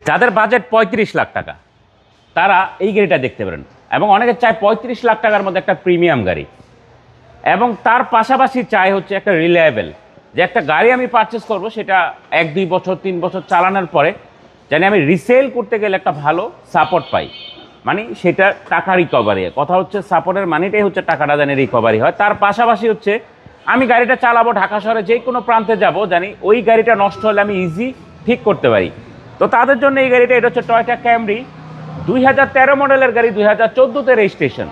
যাদের বাজেট 35 লাখ টাকা তারা এই গাড়িটা দেখতে পারেন, এবং অনেকে চায় 35 লাখ টাকার মধ্যে একটা প্রিমিয়াম গাড়ি, এবং তার পাশাপাশি চায় হচ্ছে একটা রিলায়েবল, যে একটা গাড়ি আমি পারচেস করব সেটা 1-2 বছর 3 বছর চালানোর পরে জানি আমি রিসেল করতে গেলে একটা ভালো সাপোর্ট পাই, মানে সেটা টাকা রিকভারি। কথা হচ্ছে সাপোর্টের মানিটাই হচ্ছে টাকাটা জানি রিকভারি হয়। তার পাশাপাশি হচ্ছে আমি গাড়িটা চালাবো, ঢাকা শহরে যে কোনো প্রান্তে যাব, জানি ওই গাড়িটা নষ্ট হলে আমি ইজি ঠিক করতে পারি। তো তাদের জন্য এই গাড়িটা, এটা হচ্ছে টয়োটা ক্যামরি, 2013 মডেলের গাড়ি, 2014-তে রেজিস্ট্রেশন।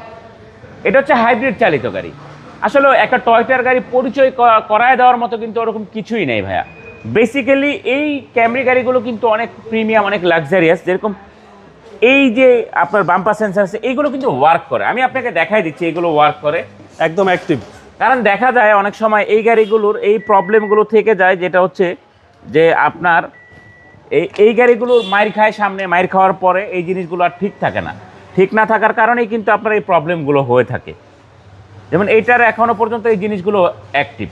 এটা হচ্ছে হাইব্রিড চালিত গাড়ি। আসলে একটা টয়োটার গাড়ি পরিচয় করায় দেওয়ার মতো কিন্তু ওরকম কিছুই নেই ভাইয়া। বেসিক্যালি এই ক্যামরি গাড়িগুলো কিন্তু অনেক প্রিমিয়াম, অনেক লাক্সারিয়াস। যেরকম এই যে আপনার বাম্পার সেন্সার আছে, এইগুলো কিন্তু ওয়ার্ক করে। আমি আপনাকে দেখাই দিচ্ছি, এগুলো ওয়ার্ক করে, একদম অ্যাক্টিভ। কারণ দেখা যায় অনেক সময় এই গাড়িগুলোর এই প্রবলেমগুলো থেকে যায়, যেটা হচ্ছে যে আপনার এই গাড়িগুলোর মাইর খায় সামনে, মাইর খাওয়ার পরে এই জিনিসগুলো আর ঠিক থাকে না। ঠিক না থাকার কারণেই কিন্তু আপনার এই প্রবলেমগুলো হয়ে থাকে। যেমন এইটার এখনও পর্যন্ত এই জিনিসগুলো অ্যাক্টিভ।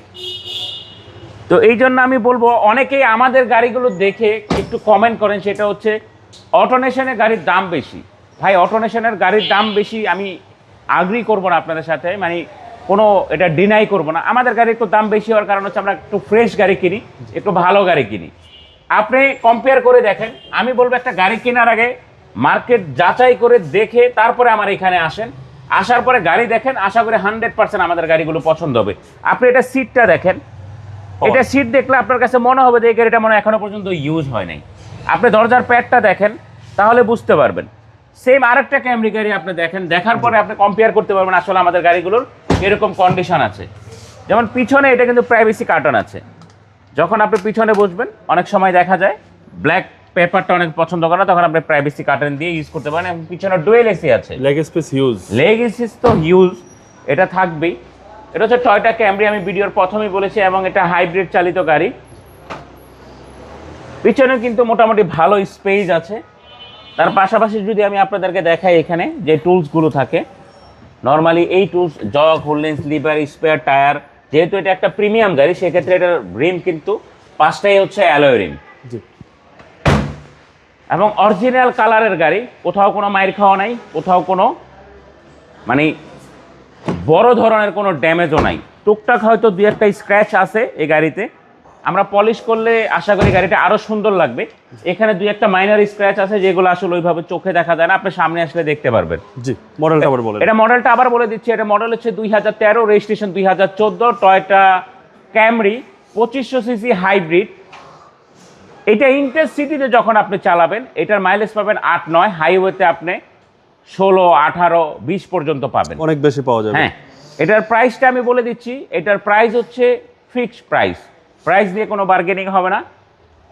তো এই জন্য আমি বলবো, অনেকেই আমাদের গাড়িগুলো দেখে একটু কমেন্ট করেন, সেটা হচ্ছে অটোনেশনের গাড়ির দাম বেশি। ভাই, অটোনেশনের গাড়ির দাম বেশি আমি আগ্রি করব না আপনাদের সাথে, মানে কোনো এটা ডিনাই করব না। আমাদের গাড়ি একটু দাম বেশি হওয়ার কারণ হচ্ছে আমরা একটু ফ্রেশ গাড়ি কিনি, একটু ভালো গাড়ি কিনি। আপনি কম্পেয়ার করে দেখেন। আমি বলবো একটা গাড়ি কেনার আগে মার্কেট যাচাই করে দেখে তারপরে আমার এখানে আসেন। আসার পরে গাড়ি দেখেন, আশা করি 100% আমাদের গাড়িগুলো পছন্দ হবে। আপনি এটা সিটটা দেখেন, এটা সিট দেখলে আপনার কাছে মনে হবে যে এই গাড়িটা মনে হয় এখনো পর্যন্ত ইউজ হয় নাই। আপনি দরজার প্যাডটা দেখেন, তাহলে বুঝতে পারবেন। সেম আরেকটা ক্যামরি গাড়ি আপনি দেখেন, দেখার পরে আপনি কম্পেয়ার করতে পারবেন আসলে আমাদের গাড়িগুলোর এরকম কন্ডিশন আছে। যেমন পিছনে এটা কিন্তু প্রাইভেসি কার্টন আছে। যখন আপনি পিছনে বসবেন, অনেক সময় দেখা যায় ব্ল্যাক পেপারটা অনেক পছন্দ করে না, তখন আপনি প্রাইভেসি কার্টন দিয়ে ইউজ করতে পারেন। এবং পিছনে ডুয়েল এসি আছে, leg space huge. Leg space তো হিউজ, এটা থাকবেই। এটা হচ্ছে টয়োটা ক্যামরি, আমি ভিডিওর প্রথমেই বলেছি, এবং এটা হাইব্রিড চালিত গাড়ি। পিছনে কিন্তু মোটামুটি ভালো স্পেস আছে। তার পাশাপাশি যদি আমি আপনাদেরকে দেখাই, এখানে যে টুলসগুলো থাকে নর্মালি, এই টুলস জগ, হোল্ডেন্স, লিভার, স্পেয়ার টায়ার, যেহেতু এটা একটা প্রিমিয়াম গাড়ি সেক্ষেত্রে এটার রিম কিন্তু 5টাই হচ্ছে অ্যালয় রিম, এবং অরিজিনাল কালারের গাড়ি। কোথাও কোনো মাইর খাওয়া নাই, কোথাও কোনো মানে বড় ধরনের কোনো ড্যামেজও নাই। টুকটাক হয়তো 2-1টা স্ক্র্যাচ আছে এই গাড়িতে। আমরা পলিশ করলে আশা করি গাড়িটা আরও সুন্দর লাগবে। এখানে 2-1টা মাইনর স্ক্র্যাচ আছে, যেগুলো আসলে ওইভাবে চোখে দেখা যায় না, আপনি সামনে আসলে দেখতে পারবেন। জি, মডেলটা আবার বলেন। এটা মডেলটা আবার বলে দিচ্ছি, এটা মডেল হচ্ছে 2013, registration 2014, Toyota Camry 2500 CC hybrid. এটা ইন্টারসিটিতে যখন আপনি চালাবেন, এটার মাইলেজ পাবেন 8-9, হাইওয়েতে আপনি 16, 18, 20 পর্যন্ত পাবেন, অনেক বেশি পাওয়া যাবে। হ্যাঁ। এটার প্রাইসটা আমি বলে দিচ্ছি, এটার প্রাইস হচ্ছে ফিক্সড প্রাইস, প্রাইস দিয়ে কোনো বার্গেনিং হবে না।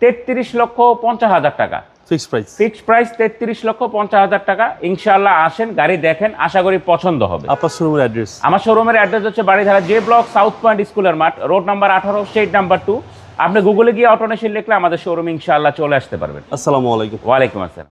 33,50,000 টাকা ফিক্সড প্রাইস। ফিক্সড প্রাইস 33,50,000 টাকা। ইনশাআল্লাহ আসেন, গাড়ি দেখেন, আশা করি পছন্দ হবে। আপনার শোরুমের অ্যাড্রেস? আমার শোরুমের অ্যাড্রেস হচ্ছে Baridhara J block, south point স্কুলের মাঠ, রোড নাম্বার 18, স্ট্রিট নাম্বার 2। আপনি গুগলে গিয়ে অটোনেশন লিখলে আমাদের শোরুম ইনশাআল্লাহ চলে আসতে পারবেন। আসসালামু আলাইকুম। ওয়ালাইকুম আসসালাম।